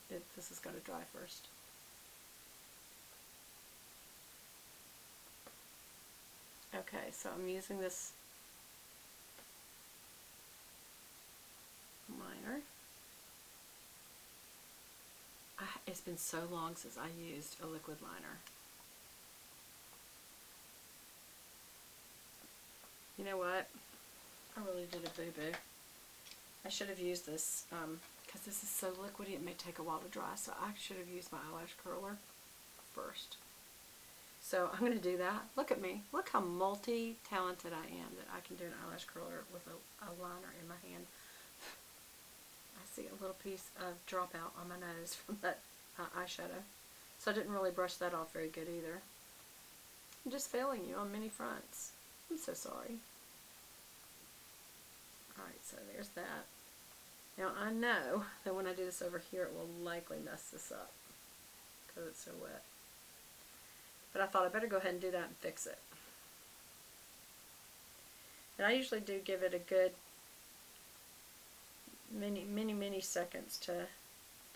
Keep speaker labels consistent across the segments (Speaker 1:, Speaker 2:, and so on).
Speaker 1: this has got to dry first. Okay, so I'm using this liner. It's been so long since I used a liquid liner. You know what? I really did a boo-boo. I should have used this, because this is so liquidy it may take a while to dry, so I should have used my eyelash curler first. So I'm going to do that. Look at me. Look how multi-talented I am that I can do an eyelash curler with a liner in my hand. I see a little piece of dropout on my nose from that eyeshadow. So I didn't really brush that off very good either. I'm just failing you on many fronts. I'm so sorry. Alright, so there's that. Now I know that when I do this over here it will likely mess this up because it's so wet. But I thought I better go ahead and do that and fix it. And I usually do give it a good many seconds to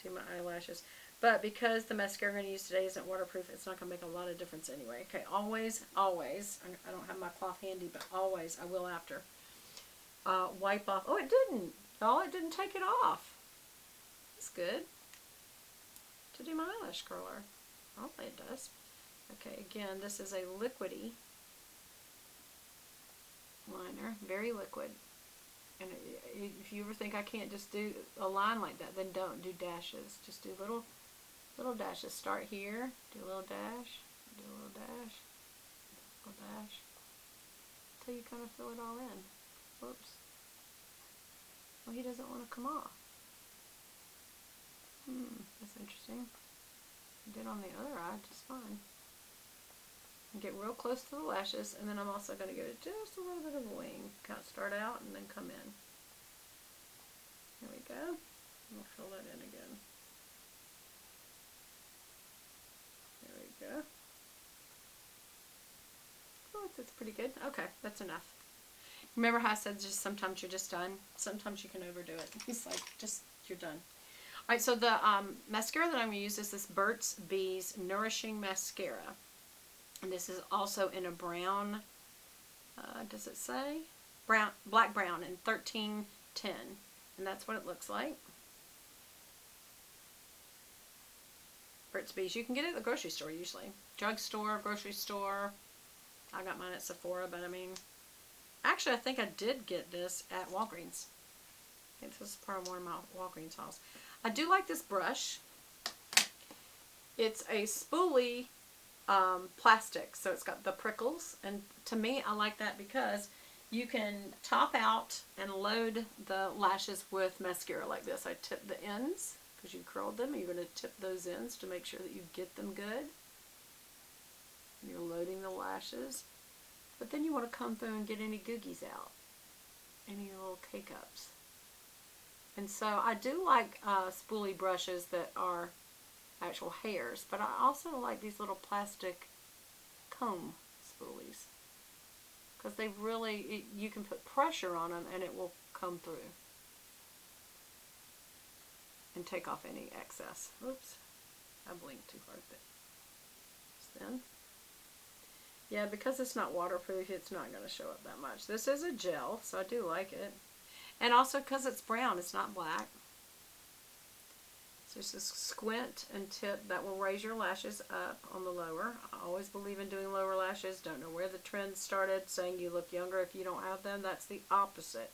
Speaker 1: do my eyelashes. But because the mascara I'm going to use today isn't waterproof, it's not going to make a lot of difference anyway. Okay, always, I don't have my cloth handy, but always, I will after. Wipe off. Oh, it didn't. Oh, it didn't take it off. That's good. To do my eyelash curler. Hopefully it does. Okay, again, this is a liquidy liner. Very liquid. And if you ever think I can't just do a line like that, then don't. Do dashes. Just do little dashes. Start here. Do a little dash. Do a little dash. Little dash. Until you kind of fill it all in. Whoops. Well, he doesn't want to come off. That's interesting. I did on the other eye just fine. And get real close to the lashes, and then I'm also going to give it just a little bit of a wing. Kind of start out and then come in. There we go. We'll fill that in again. There we go. Oh, that's pretty good. Okay, that's enough. Remember how I said just sometimes you're just done? Sometimes you can overdo it. It's like, just, you're done. Alright, so the mascara that I'm going to use is this Burt's Bees Nourishing Mascara. And this is also in a brown, does it say? Black brown in 1310. And that's what it looks like. Burt's Bees. You can get it at the grocery store usually. Drugstore, grocery store. I got mine at Sephora, but I mean, actually I think I did get this at Walgreens. I think this is part of one of my Walgreens hauls. I do like this brush. It's a spoolie plastic, so it's got the prickles, and to me I like that because you can top out and load the lashes with mascara like this. I tip the ends because you curled them. You're going to tip those ends to make sure that you get them good. And you're loading the lashes, but then you want to come through and get any googies out, any little cake-ups. And so I do like spoolie brushes that are actual hairs, but I also like these little plastic comb spoolies because they really, you can put pressure on them and it will come through and take off any excess. Oops, I blinked too hard, but then, yeah, because it's not waterproof, it's not going to show up that much. This is a gel, so I do like it, and also because it's brown, it's not black. So just squint and tip. That will raise your lashes up on the lower. I always believe in doing lower lashes. Don't know where the trend started saying you look younger if you don't have them. That's the opposite.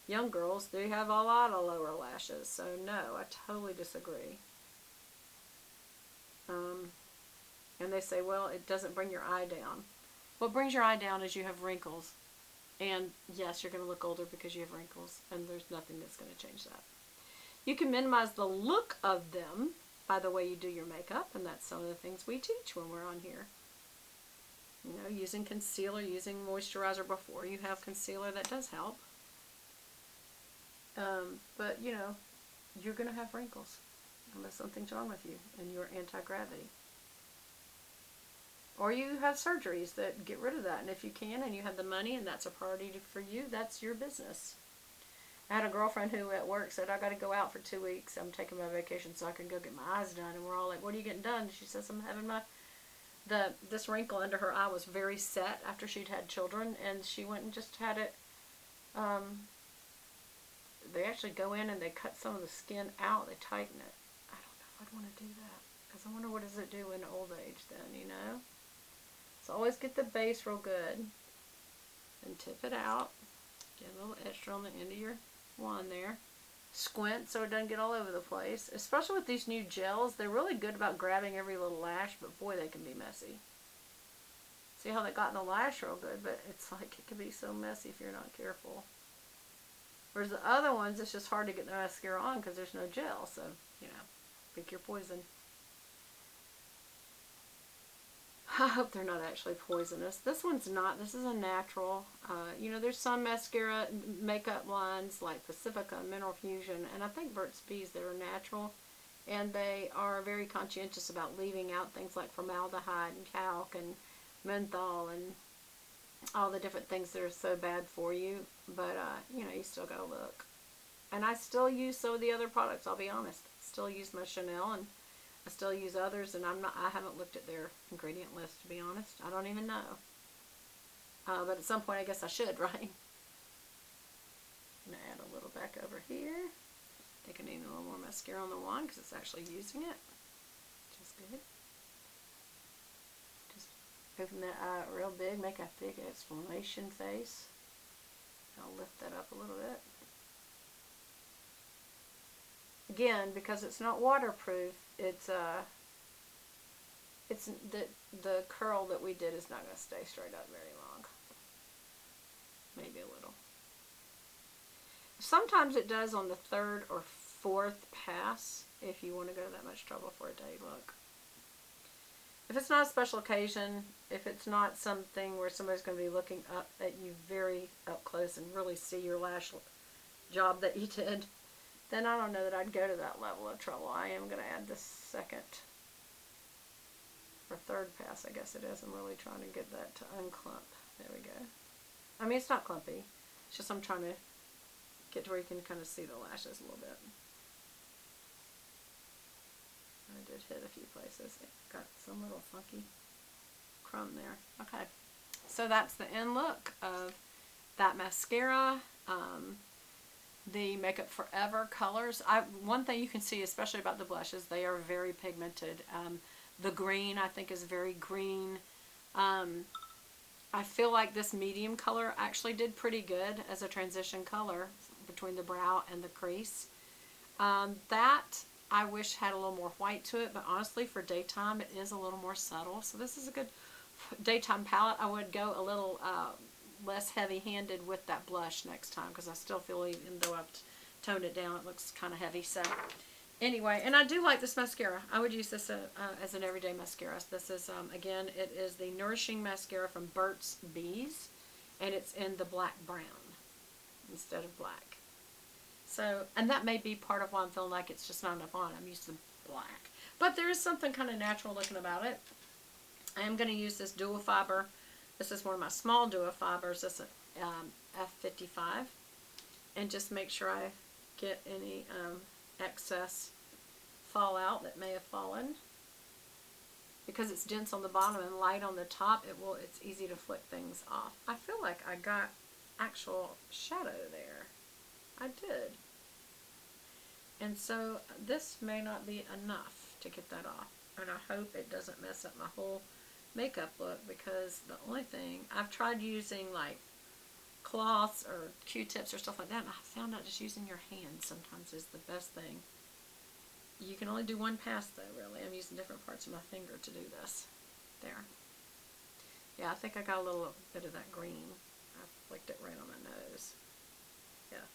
Speaker 1: Young girls, they have a lot of lower lashes. So no, I totally disagree. And they say, well, it doesn't bring your eye down. What brings your eye down is you have wrinkles. And yes, you're going to look older because you have wrinkles. And there's nothing that's going to change that. You can minimize the look of them by the way you do your makeup, and that's some of the things we teach when we're on here. You know, using concealer, using moisturizer before you have concealer, that does help. But, you know, you're going to have wrinkles unless something's wrong with you and you're anti-gravity. Or you have surgeries that get rid of that, and if you can and you have the money and that's a priority for you, that's your business. I had a girlfriend who at work said, I got to go out for 2 weeks. I'm taking my vacation so I can go get my eyes done. And we're all like, what are you getting done? She says, I'm having this wrinkle under her eye was very set after she'd had children. And she went and just had it, they actually go in and they cut some of the skin out. They tighten it. I don't know if I'd want to do that. Because I wonder what does it do in old age then, you know? So always get the base real good. And tip it out. Get a little extra on the end of your wand there. Squint so it doesn't get all over the place. Especially with these new gels, they're really good about grabbing every little lash, but boy, they can be messy. See how they got in the lash real good, but it's like it can be so messy if you're not careful. Whereas the other ones, it's just hard to get the mascara on because there's no gel, so, you know, pick your poison. I hope they're not actually poisonous. This one's not. This is a natural. You know, there's some mascara makeup lines like Pacifica, Mineral Fusion, and I think Burt's Bees that are natural. And they are very conscientious about leaving out things like formaldehyde and talc and menthol and all the different things that are so bad for you. But, you know, you still got to look. And I still use some of the other products, I'll be honest. I still use my Chanel, and I still use others, and I haven't looked at their ingredient list, to be honest. I don't even know. But at some point, I guess I should, right? I'm going to add a little back over here. I think I need a little more mascara on the wand because it's actually using it, which is good. Just open that eye real big, make a big exclamation face. I'll lift that up a little bit. Again, because it's not waterproof, it's the curl that we did is not going to stay straight up very long. Maybe a little. Sometimes it does on the third or fourth pass if you want to go to that much trouble for a day look. If it's not a special occasion, if it's not something where somebody's going to be looking up at you very up close and really see your lash job that you did, then I don't know that I'd go to that level of trouble. I am going to add this second or third pass, I guess it is. I'm really trying to get that to unclump. There we go. I mean, it's not clumpy. It's just I'm trying to get to where you can kind of see the lashes a little bit. I did hit a few places. It got some little funky crumb there. Okay. So that's the end look of that mascara. The Makeup Forever colors. One thing you can see, especially about the blushes, they are very pigmented. The green, I think, is very green. I feel like this medium color actually did pretty good as a transition color between the brow and the crease. That I wish had a little more white to it, but honestly, for daytime, it is a little more subtle. So this is a good daytime palette. I would go a little less heavy-handed with that blush next time because I still feel, even though I've toned it down, it looks kind of heavy. So anyway, and I do like this mascara. I would use this as an everyday mascara. This is, again, it is the Nourishing Mascara from Burt's Bees, and it's in the black brown instead of black. So, and that may be part of why I'm feeling like it's just not enough on. I'm used to black. But there is something kind of natural looking about it. I am going to use this dual fiber. This is one of my small dual fibers. This is F55. And just make sure I get any excess fallout that may have fallen. Because it's dense on the bottom and light on the top, it's easy to flick things off. I feel like I got actual shadow there. I did. And so this may not be enough to get that off. And I hope it doesn't mess up my whole makeup look, because the only thing, I've tried using like cloths or Q-tips or stuff like that, and I found out just using your hands sometimes is the best thing. You can only do one pass though, really. I'm using different parts of my finger to do this. There. Yeah, I think I got a little bit of that green. I flicked it right on my nose. Yeah.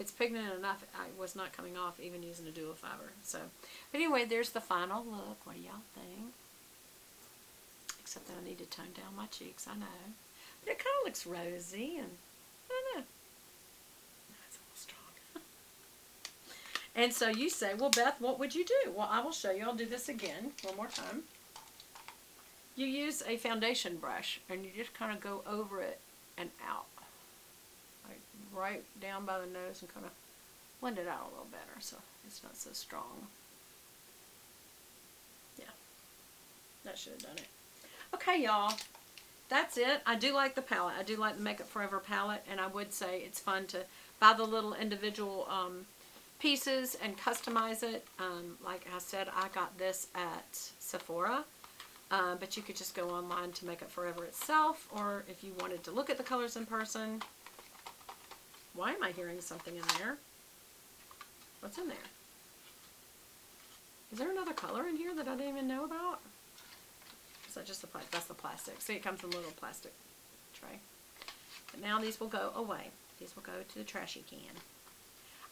Speaker 1: It's pigmented enough, it was not coming off even using a dual fiber. So, but anyway, there's the final look. What do y'all think? Except that I need to tone down my cheeks, I know. But it kind of looks rosy, and I don't know. It's a little strong. And so you say, well, Beth, what would you do? Well, I will show you. I'll do this again one more time. You use a foundation brush, and you just kind of go over it and out. Like right down by the nose and kind of blend it out a little better so it's not so strong. Yeah, that should have done it. Okay, y'all. That's it. I do like the palette. I do like the Makeup Forever palette, and I would say it's fun to buy the little individual pieces and customize it. Like I said, I got this at Sephora, but you could just go online to Makeup Forever itself, or if you wanted to look at the colors in person. Why am I hearing something in there? What's in there? Is there another color in here that I didn't even know about? Is that just the plastic? That's the plastic. See, it comes in a little plastic tray. But now these will go away. These will go to the trashy can.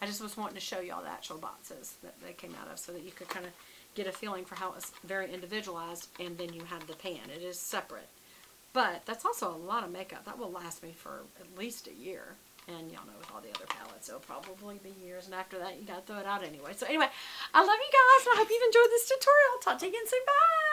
Speaker 1: I just was wanting to show y'all the actual boxes that they came out of so that you could kind of get a feeling for how it's very individualized, and then you have the pan. It is separate. But that's also a lot of makeup. That will last me for at least a year. And y'all know with all the other palettes, it'll probably be years. And after that, you got to throw it out anyway. So anyway, I love you guys, and I hope you've enjoyed this tutorial. Talk to you again soon. Bye!